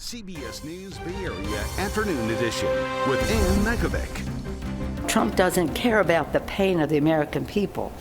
CBS News Bay Area Afternoon Edition with Makovec. Trump doesn't care about the pain of the American people.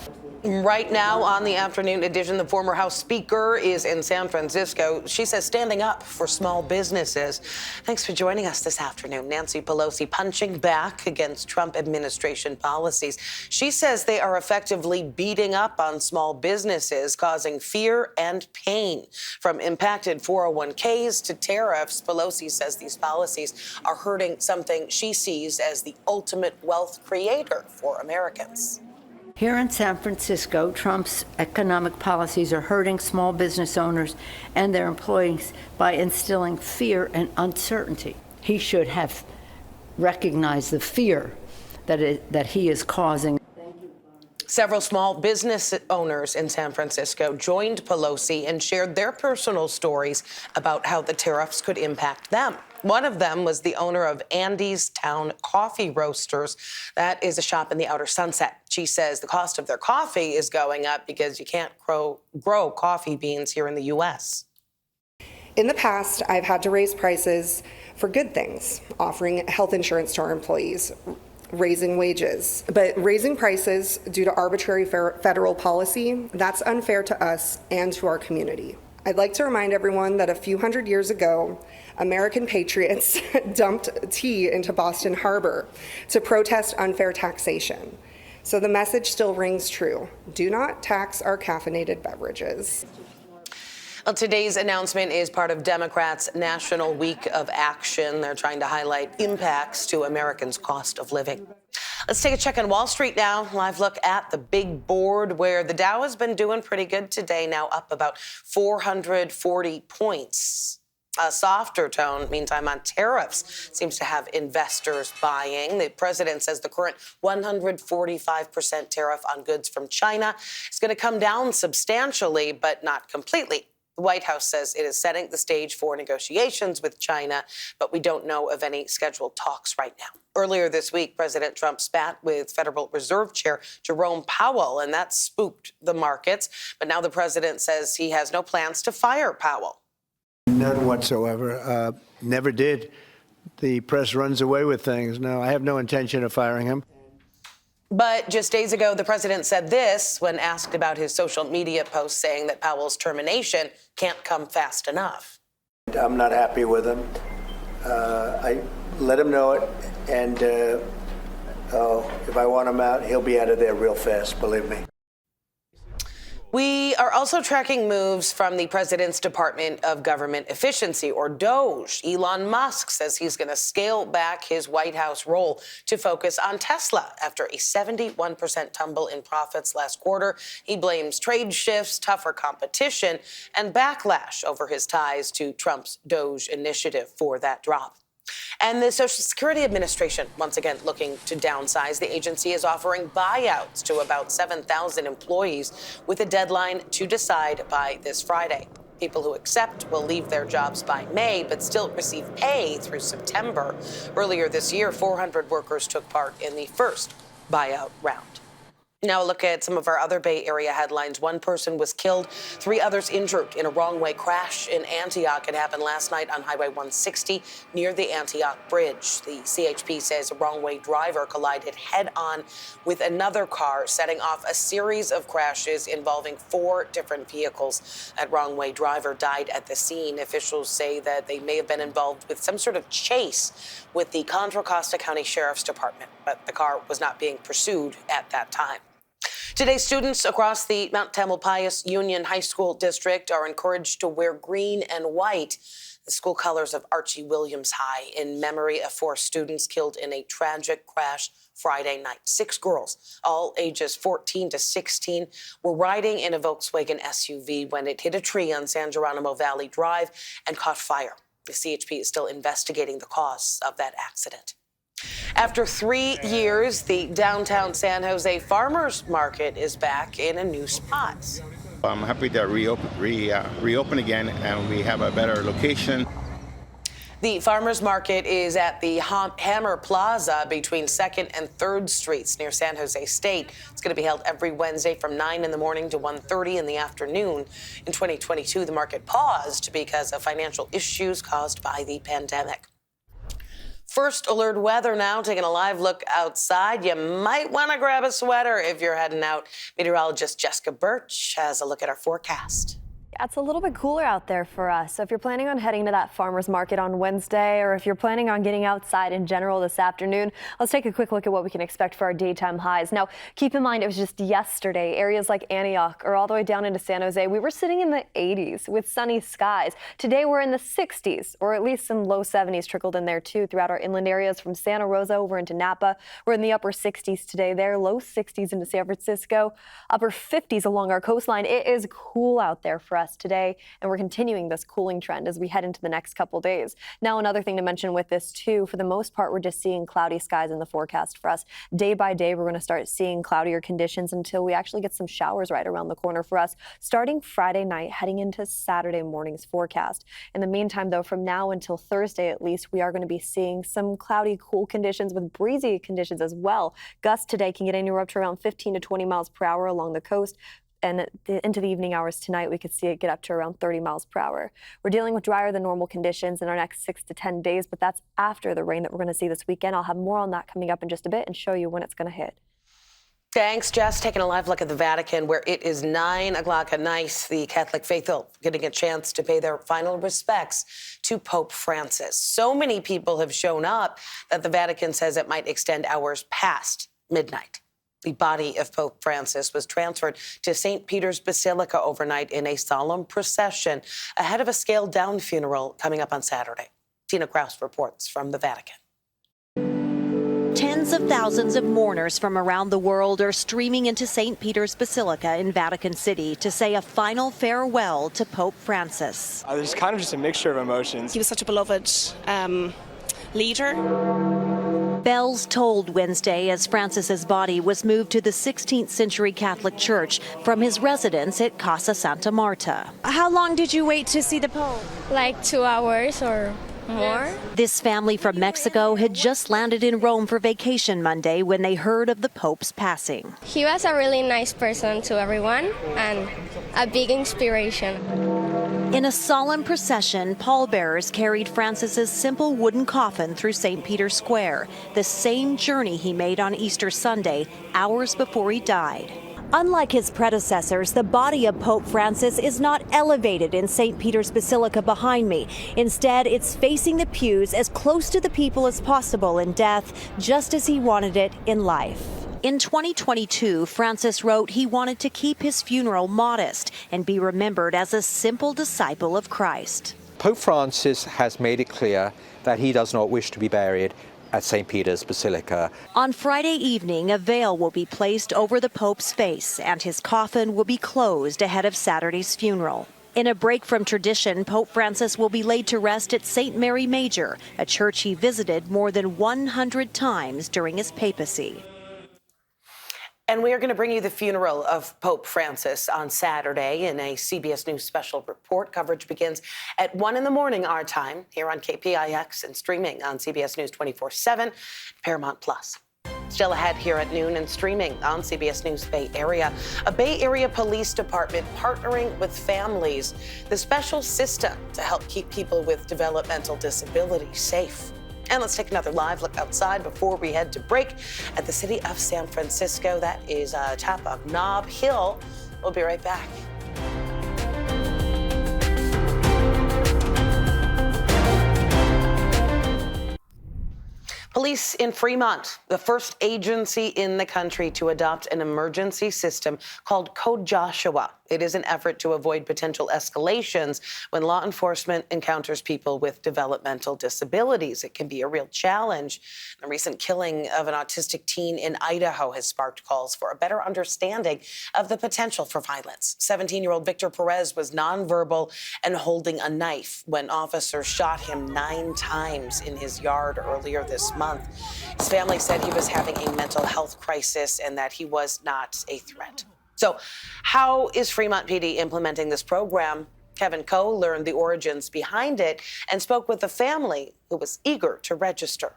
Right now on the afternoon edition, the former House Speaker is in San Francisco. She says standing up for small businesses. Thanks for joining us this afternoon. Nancy Pelosi punching back against Trump administration policies. She says they are effectively beating up on small businesses, causing fear and pain. From impacted 401ks to tariffs, Pelosi says these policies are hurting something she sees as the ultimate wealth creator for Americans. Here in San Francisco, Trump's economic policies are hurting small business owners and their employees by instilling fear and uncertainty. He should have recognized the fear that he is causing. Several small business owners in San Francisco joined Pelosi and shared their personal stories about how the tariffs could impact them. One of them was the owner of Andy's Town Coffee Roasters. That is a shop in the Outer Sunset. She says the cost of their coffee is going up because you can't grow coffee beans here in the U.S. In the past, I've had to raise prices for good things, offering health insurance to our employees, raising wages. But raising prices due to arbitrary federal policy, that's unfair to us and to our community. I'd like to remind everyone that a few hundred years ago, American patriots dumped tea into Boston Harbor to protest unfair taxation. So the message still rings true. Do not tax our caffeinated beverages. Well, today's announcement is part of Democrats' National Week of Action. They're trying to highlight impacts to Americans' cost of living. Let's take a check on Wall Street now. Live look at the big board where the Dow has been doing pretty good today, now up about 440 points. A softer tone, meantime, on tariffs seems to have investors buying. The president says the current 145% tariff on goods from China is going to come down substantially, but not completely. The White House says it is setting the stage for negotiations with China, but we don't know of any scheduled talks right now. Earlier this week, President Trump spat with Federal Reserve Chair Jerome Powell, and that spooked the markets. But now the president says he has no plans to fire Powell. None whatsoever. Never did. The press runs away with things. No, I have no intention of firing him. But just days ago, the president said this when asked about his social media post saying that Powell's termination can't come fast enough. I'm not happy with him. I let him know it, and if I want him out, he'll be out of there real fast, believe me. We are also tracking moves from the president's Department of Government Efficiency, or DOGE. Elon Musk says he's going to scale back his White House role to focus on Tesla after a 71% tumble in profits last quarter. He blames trade shifts, tougher competition, and backlash over his ties to Trump's DOGE initiative for that drop. And the Social Security Administration, once again, looking to downsize. The agency is offering buyouts to about 7,000 employees with a deadline to decide by this Friday. People who accept will leave their jobs by May, but still receive pay through September. Earlier this year, 400 workers took part in the first buyout round. Now a look at some of our other Bay Area headlines. One person was killed, 3 others injured in a wrong-way crash in Antioch. It happened last night on Highway 160 near the Antioch Bridge. The CHP says a wrong-way driver collided head-on with another car, setting off a series of crashes involving 4 different vehicles. That wrong-way driver died at the scene. Officials say that they may have been involved with some sort of chase with the Contra Costa County Sheriff's Department, but the car was not being pursued at that time. Today, students across the Mount Tamalpais Union High School District are encouraged to wear green and white, the school colors of Archie Williams High, in memory of 4 students killed in a tragic crash Friday night. 6 girls, all ages 14 to 16, were riding in a Volkswagen SUV when it hit a tree on San Geronimo Valley Drive and caught fire. The CHP is still investigating the cause of that accident. After 3 years, the downtown San Jose Farmers Market is back in a new spot. I'm happy to reopen again, and we have a better location. The farmers market is at the Hammer Plaza between 2nd and 3rd Streets near San Jose State. It's going to be held every Wednesday from 9 in the morning to 1:30 in the afternoon. In 2022, the market paused because of financial issues caused by the pandemic. First alert weather now, taking a live look outside. You might want to grab a sweater if you're heading out. Meteorologist Jessica Birch has a look at our forecast. It's a little bit cooler out there for us. So if you're planning on heading to that farmer's market on Wednesday, or if you're planning on getting outside in general this afternoon, let's take a quick look at what we can expect for our daytime highs. Now, keep in mind, it was just yesterday. Areas like Antioch or all the way down into San Jose, we were sitting in the 80s with sunny skies. Today, we're in the 60s, or at least some low 70s trickled in there, too, throughout our inland areas from Santa Rosa over into Napa. We're in the upper 60s today there, low 60s into San Francisco, upper 50s along our coastline. It is cool out there for us today, and we're continuing this cooling trend as we head into the next couple days. Now, another thing to mention with this too, for the most part, we're just seeing cloudy skies in the forecast for us. Day by day, we're going to start seeing cloudier conditions until we actually get some showers right around the corner for us, starting Friday night, heading into Saturday morning's forecast. In the meantime, though, from now until Thursday at least, we are going to be seeing some cloudy, cool conditions with breezy conditions as well. Gusts today can get anywhere up to around 15 to 20 miles per hour along the coast. And into the evening hours tonight, we could see it get up to around 30 miles per hour. We're dealing with drier than normal conditions in our next 6 to 10 days, but that's after the rain that we're going to see this weekend. I'll have more on that coming up in just a bit and show you when it's going to hit. Thanks, Jess. Taking a live look at the Vatican, where it is 9 o'clock at night. The Catholic faithful getting a chance to pay their final respects to Pope Francis. So many people have shown up that the Vatican says it might extend hours past midnight. The body of Pope Francis was transferred to St. Peter's Basilica overnight in a solemn procession ahead of a scaled-down funeral coming up on Saturday. Tina Kraus reports from the Vatican. Tens of thousands of mourners from around the world are streaming into St. Peter's Basilica in Vatican City to say a final farewell to Pope Francis. There's kind of just a mixture of emotions. He was such a beloved leader. Bells tolled Wednesday as Francis's body was moved to the 16th century Catholic Church from his residence at Casa Santa Marta. How long did you wait to see the Pope? Like 2 hours or more. This family from Mexico had just landed in Rome for vacation Monday when they heard of the Pope's passing. He was a really nice person to everyone and a big inspiration. In a solemn procession, pallbearers carried Francis's simple wooden coffin through St. Peter's Square, the same journey he made on Easter Sunday, hours before he died. Unlike his predecessors, the body of Pope Francis is not elevated in St. Peter's Basilica behind me. Instead, it's facing the pews as close to the people as possible in death, just as he wanted it in life. In 2022, Francis wrote he wanted to keep his funeral modest and be remembered as a simple disciple of Christ. Pope Francis has made it clear that he does not wish to be buried at St. Peter's Basilica. On Friday evening, a veil will be placed over the Pope's face and his coffin will be closed ahead of Saturday's funeral. In a break from tradition, Pope Francis will be laid to rest at St. Mary Major, a church he visited more than 100 times during his papacy. And we are going to bring you the funeral of Pope Francis on Saturday in a CBS News special report. Coverage begins at 1 in the morning our time here on KPIX and streaming on CBS News 24/7, Paramount Plus. Still ahead here at noon and streaming on CBS News Bay Area. A Bay Area Police Department partnering with families. The special system to help keep people with developmental disabilities safe. And let's take another live look outside before we head to break at the city of San Francisco. That is top of Nob Hill. We'll be right back. Police in Fremont, the first agency in the country to adopt an emergency system called Code Joshua. It is an effort to avoid potential escalations when law enforcement encounters people with developmental disabilities. It can be a real challenge. The recent killing of an autistic teen in Idaho has sparked calls for a better understanding of the potential for violence. 17-year-old Victor Perez was nonverbal and holding a knife when officers shot him 9 times in his yard earlier this month. His family said he was having a mental health crisis and that he was not a threat. So how is Fremont PD implementing this program? Kevin Coe learned the origins behind it and spoke with a family who was eager to register.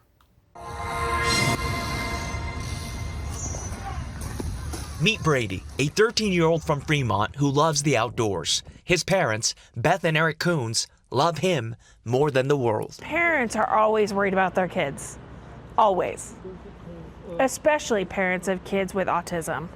Meet Brady, a 13-year-old from Fremont who loves the outdoors. His parents, Beth and Eric Coons, love him more than the world. Parents are always worried about their kids. Always. Especially parents of kids with autism.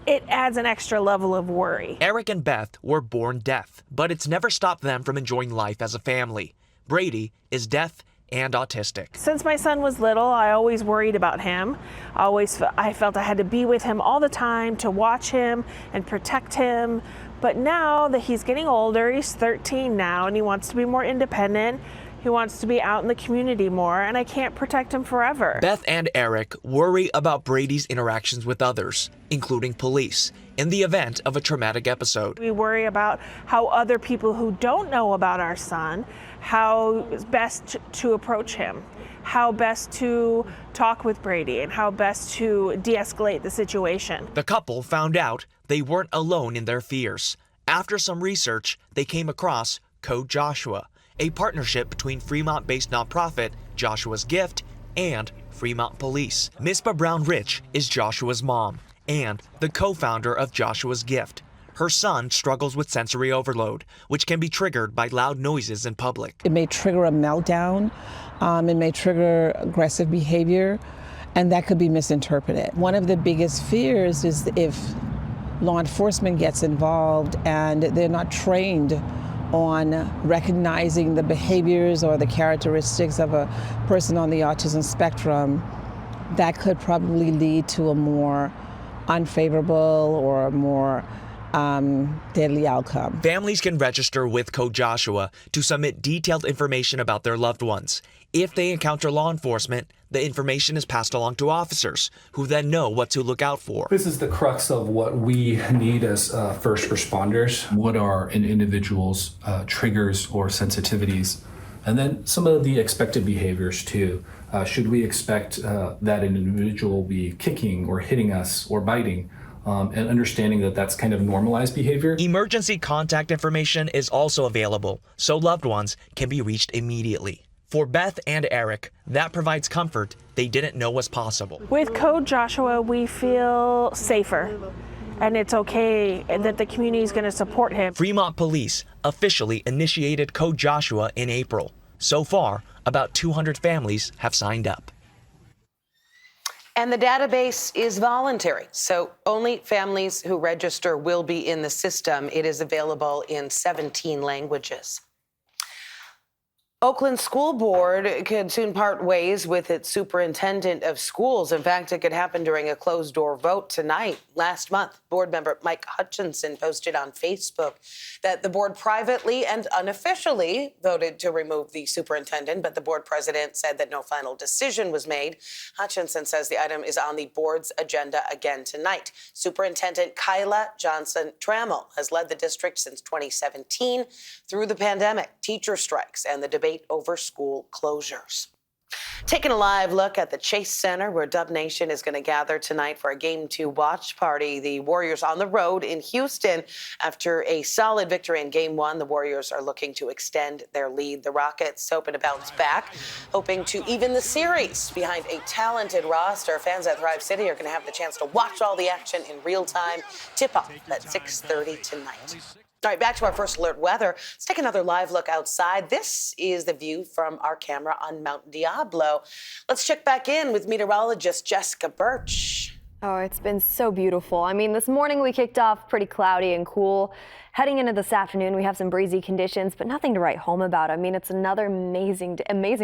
It adds an extra level of worry. Eric and Beth were born deaf, but it's never stopped them from enjoying life as a family. Brady is deaf and autistic. Since my son was little, I always worried about him. I felt I had to be with him all the time to watch him and protect him. But now that he's getting older, he's 13 now, and he wants to be more independent. He wants to be out in the community more, and I can't protect him forever. Beth and Eric worry about Brady's interactions with others, including police, in the event of a traumatic episode. We worry about how other people who don't know about our son, how best to approach him, how best to talk with Brady, and how best to de-escalate the situation. The couple found out they weren't alone in their fears. After some research, they came across Code Joshua, a partnership between Fremont-based nonprofit Joshua's Gift and Fremont Police. Mispa Brown-Rich is Joshua's mom and the co-founder of Joshua's Gift. Her son struggles with sensory overload, which can be triggered by loud noises in public. It may trigger a meltdown, it may trigger aggressive behavior, and that could be misinterpreted. One of the biggest fears is if law enforcement gets involved and they're not trained on recognizing the behaviors or the characteristics of a person on the autism spectrum, that could probably lead to a more unfavorable or a more deadly outcome. Families can register with Code Joshua to submit detailed information about their loved ones. If they encounter law enforcement, the information is passed along to officers, who then know what to look out for. This is the crux of what we need as first responders. What are an individual's triggers or sensitivities? And then some of the expected behaviors too. Should we expect that an individual will be kicking or hitting us or biting? And understanding that that's kind of normalized behavior. Emergency contact information is also available, so loved ones can be reached immediately. For Beth and Eric, that provides comfort they didn't know was possible. With Code Joshua, we feel safer, and it's okay that the community is going to support him. Fremont Police officially initiated Code Joshua in April. So far, about 200 families have signed up. And the database is voluntary, so only families who register will be in the system. It is available in 17 languages. Oakland School Board could soon part ways with its superintendent of schools. In fact, it could happen during a closed-door vote tonight. Last month, board member Mike Hutchinson posted on Facebook that the board privately and unofficially voted to remove the superintendent, but the board president said that no final decision was made. Hutchinson says the item is on the board's agenda again tonight. Superintendent Kyla Johnson-Trammell has led the district since 2017 through the pandemic, teacher strikes, and the debate over school closures. Taking a live look at the Chase Center, where Dub Nation is going to gather tonight for a Game 2 watch party. The Warriors on the road in Houston. After a solid victory in Game 1, the Warriors are looking to extend their lead. The Rockets hoping to bounce back, hoping to even the series behind a talented roster. Fans at Thrive City are going to have the chance to watch all the action in real time. Tip-off at 6:30 tonight. All right, back to our first alert weather. Let's take another live look outside. This is the view from our camera on Mount Diablo. Let's check back in with meteorologist Jessica Birch. Oh, it's been so beautiful. I mean, this morning we kicked off pretty cloudy and cool. Heading into this afternoon, we have some breezy conditions, but nothing to write home about. I mean, it's another amazing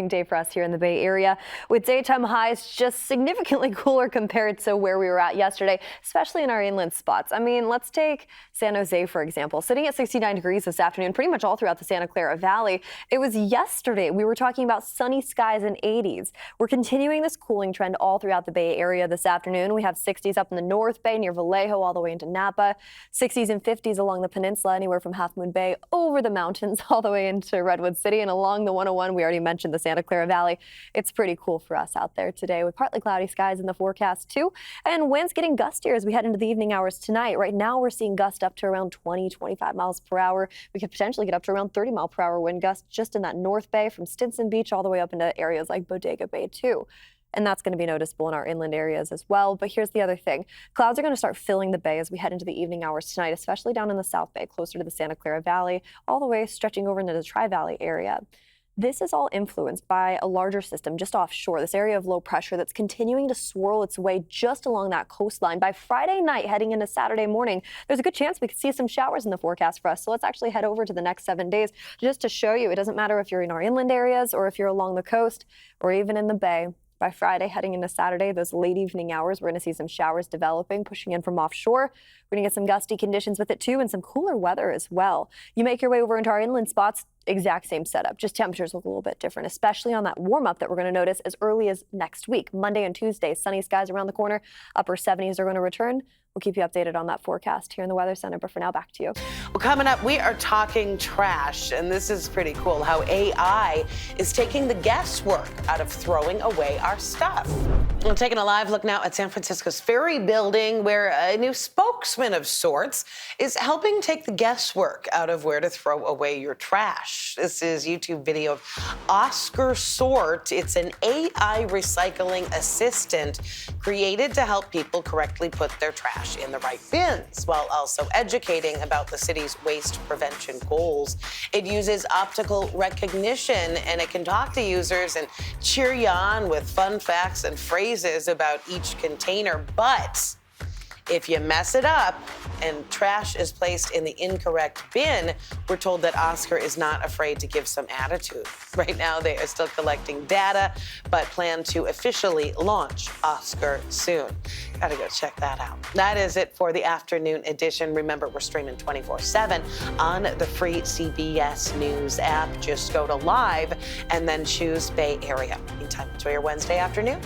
day for us here in the Bay Area, with daytime highs just significantly cooler compared to where we were at yesterday, especially in our inland spots. I mean, let's take San Jose, for example, sitting at 69 degrees this afternoon, pretty much all throughout the Santa Clara Valley. It was yesterday we were talking about sunny skies and 80s. We're continuing this cooling trend all throughout the Bay Area this afternoon. We have 60s up in the North Bay near Vallejo all the way into Napa, 60s and 50s along the peninsula Tesla anywhere from Half Moon Bay over the mountains all the way into Redwood City and along the 101. We already mentioned the Santa Clara Valley. It's pretty cool for us out there today with partly cloudy skies in the forecast too. And winds getting gustier as we head into the evening hours tonight. Right now we're seeing gusts up to around 20, 25 miles per hour. We could potentially get up to around 30 mile per hour wind gusts just in that North Bay from Stinson Beach all the way up into areas like Bodega Bay too. And that's going to be noticeable in our inland areas as well. But here's the other thing. Clouds are going to start filling the bay as we head into the evening hours tonight, especially down in the South Bay, closer to the Santa Clara Valley, all the way stretching over into the Tri-Valley area. This is all influenced by a larger system just offshore, this area of low pressure that's continuing to swirl its way just along that coastline. By Friday night, heading into Saturday morning, there's a good chance we could see some showers in the forecast for us. So let's actually head over to the next 7 days just to show you. It doesn't matter if you're in our inland areas or if you're along the coast or even in the bay. By Friday, heading into Saturday, those late evening hours, we're going to see some showers developing, pushing in from offshore. We're going to get some gusty conditions with it too, and some cooler weather as well. You make your way over into our inland spots, exact same setup, just temperatures look a little bit different, especially on that warm up that we're going to notice as early as next week. Monday and Tuesday, sunny skies around the corner, upper 70s are going to return. We'll keep you updated on that forecast here in the Weather Center, but for now, back to you. Well, coming up, we are talking trash, and this is pretty cool, how AI is taking the guesswork out of throwing away our stuff. We're taking a live look now at San Francisco's Ferry Building, where a new spokesman of sorts is helping take the guesswork out of where to throw away your trash. This is YouTube video of Oscar Sort. It's an AI recycling assistant created to help people correctly put their trash in the right bins, while also educating about the city's waste prevention goals. It uses optical recognition, and it can talk to users and cheer you on with fun facts and phrases about each container. But if you mess it up and trash is placed in the incorrect bin, we're told that Oscar is not afraid to give some attitude. Right now, they are still collecting data, but plan to officially launch Oscar soon. Gotta go check that out. That is it for the afternoon edition. Remember, we're streaming 24/7 on the free CBS News app. Just go to live and then choose Bay Area. Meantime, enjoy your Wednesday afternoon.